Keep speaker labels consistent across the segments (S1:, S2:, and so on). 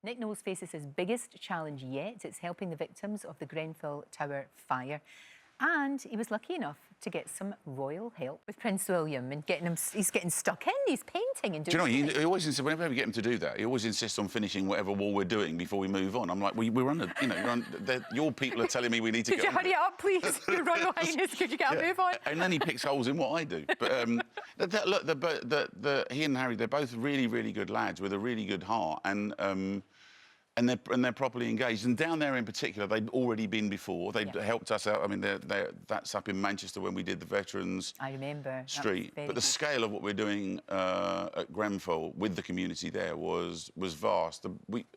S1: Nick Knowles faces his biggest challenge yet. It's helping the victims of the Grenfell Tower fire. And he was lucky enough to get some royal help with Prince William and he's getting stuck in, he's painting and doing.
S2: Do you know, he always insists, whenever we get him to do that, he always insists on finishing whatever wall we're doing before we move on. I'm like, we're under, your people are telling me we need to
S1: Could you hurry up, please? Your Royal Highness, could you get a move on?
S2: And then he picks holes in what I do. But look, he and Harry, they're both really, really good lads with a really good heart, and they're properly engaged. And down there in particular, they'd already been before. They'd helped us out. I mean, that's up in Manchester when we did the Veterans Street. But the scale of what we're doing at Grenfell with the community there was vast.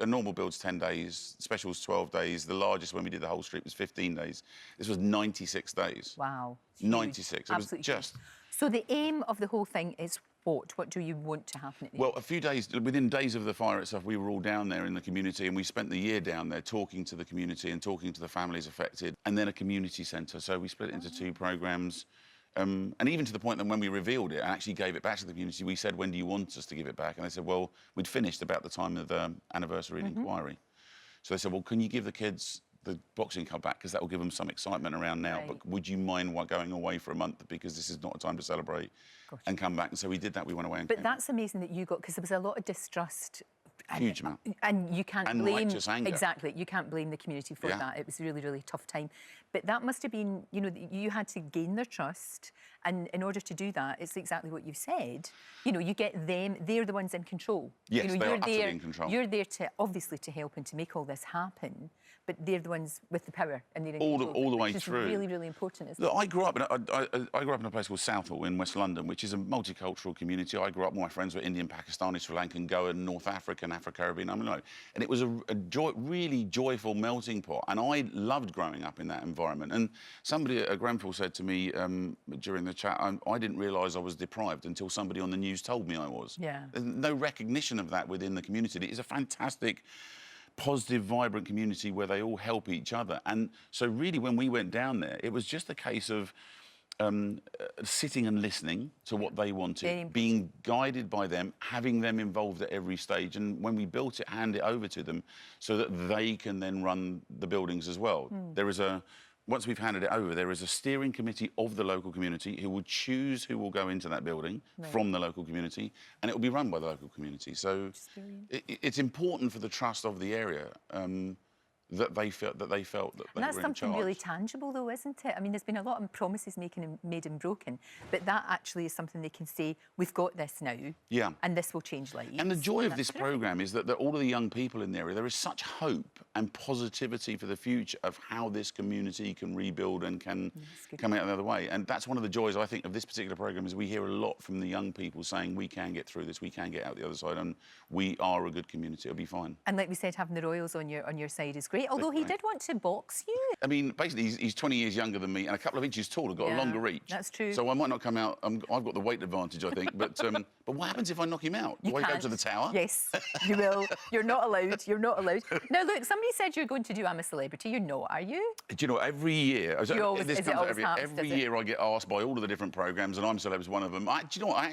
S2: A normal build's 10 days, special's 12 days. The largest when we did the whole street was 15 days. This was 96 days.
S1: Wow.
S2: 96. It was just...
S1: So the aim of the whole thing is what? What do you want to happen at the end?
S2: Well, a few days, within days of the fire itself, we were all down there in the community, and we spent the year down there talking to the community and talking to the families affected, and then a community centre. So we split it into two programmes. And even to the point that when we revealed it and actually gave it back to the community, we said, when do you want us to give it back? And they said, well, we'd finished about the time of the anniversary and inquiry. So they said, well, can you give the kids the Boxing Club back, because that will give them some excitement around now. Right. But would you mind going away for a month, because this is not a time to celebrate, and come back? And so we did that. We went away. And
S1: but that's amazing that you got, because there was a lot of distrust.
S2: Huge amount.
S1: And you can't blame...
S2: righteous anger.
S1: Exactly. You can't blame the community for that. It was a really, really tough time. But that must have been, you had to gain their trust. And in order to do that, it's exactly what you've said. You get them, they're the ones in control.
S2: Yes, they're utterly in control.
S1: You're there to, obviously, to help and to make all this happen, but they're the ones with the power. And they're
S2: all the way through.
S1: It's really, really important, isn't
S2: it? I grew up in a place called Southall in West London, which is a multicultural community. I grew up, my friends were Indian, Pakistani, Sri Lankan, Goan, North African, Afro-Caribbean. And it was a really joyful melting pot. And I loved growing up in that environment. And somebody at Grenfell said to me during the chat, I didn't realise I was deprived until somebody on the news told me I was.
S1: Yeah.
S2: There's no recognition of that within the community. It is a fantastic, positive, vibrant community where they all help each other. And so really, when we went down there, it was just a case of sitting and listening to what they wanted, being guided by them, having them involved at every stage, and when we built it, hand it over to them so that they can then run the buildings as well. Once we've handed it over, there is a steering committee of the local community who will choose who will go into that building from the local community, and it will be run by the local community. So it's important for the trust of the area that they felt that they were in charge.
S1: That's something really tangible, though, isn't it? I mean, there's been a lot of promises made and broken, but that actually is something they can say, we've got this now, and this will change lives.
S2: And the joy of this programme is that all of the young people in the area, there is such hope and positivity for the future of how this community can rebuild and can come out the other way. And that's one of the joys, I think, of this particular programme, is we hear a lot from the young people saying, we can get through this, we can get out the other side, and we are a good community, it'll be fine.
S1: And like we said, having the Royals on your side is great. Although he did want to box you.
S2: I mean, basically, he's 20 years younger than me and a couple of inches taller, got a longer reach.
S1: That's true.
S2: So I might not come out. I've got the weight advantage, I think. But what happens if I knock him out? Do I go to the tower?
S1: Yes, you will. You're not allowed. You're not allowed. Now, look, somebody said you're going to do I'm a Celebrity. You're not, are you?
S2: Do you know, every year...
S1: Every
S2: year I get asked by all of the different programmes, and I'm Celeb's one of them. Do you know what?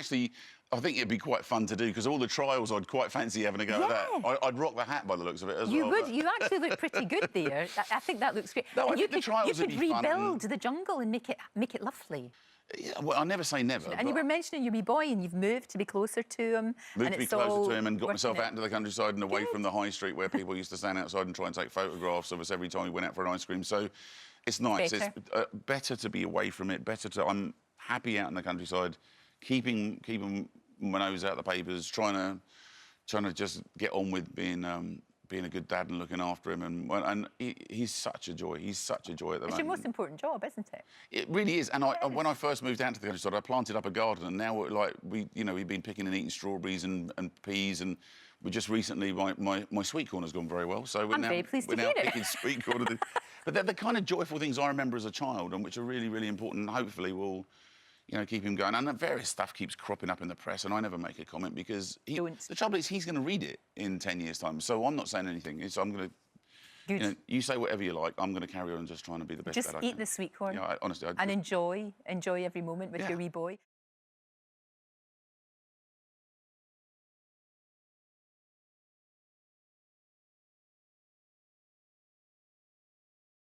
S2: I think it'd be quite fun to do, because all the trials, I'd quite fancy having a go at that. I'd rock the hat by the looks of it as well.
S1: You would. You actually look pretty good there. I think that looks great.
S2: No, I think the trials would be fun.
S1: You could rebuild the jungle and make it lovely.
S2: Yeah, well, I never say never.
S1: And you were mentioning your wee boy, and you've moved to be closer to him.
S2: Moved to be closer to him and got myself out into the countryside and away from the high street where people used to stand outside and try and take photographs of us every time we went out for an ice cream. So it's nice. It's better to be away from it. I'm happy out in the countryside, keeping my nose out of the papers, trying to just get on with being a good dad and looking after him, and he's such a joy. He's such a joy at the moment.
S1: It's your most important job, isn't it?
S2: It really is. And when I first moved out to the countryside, I planted up a garden, and now we've been picking and eating strawberries and peas, and we just recently my sweet corn has gone very well. So we're now picking sweet corn. But they're the kind of joyful things I remember as a child, and which are really, really important, and hopefully will keep him going. And various stuff keeps cropping up in the press, and I never make a comment, because the trouble is he's going to read it in 10 years' time. So I'm not saying anything. I'm going to... You say whatever you like. I'm going to carry on just trying to be the best dad I can.
S1: Just eat the sweet corn.
S2: Yeah, honestly.
S1: And enjoy every moment with your wee boy.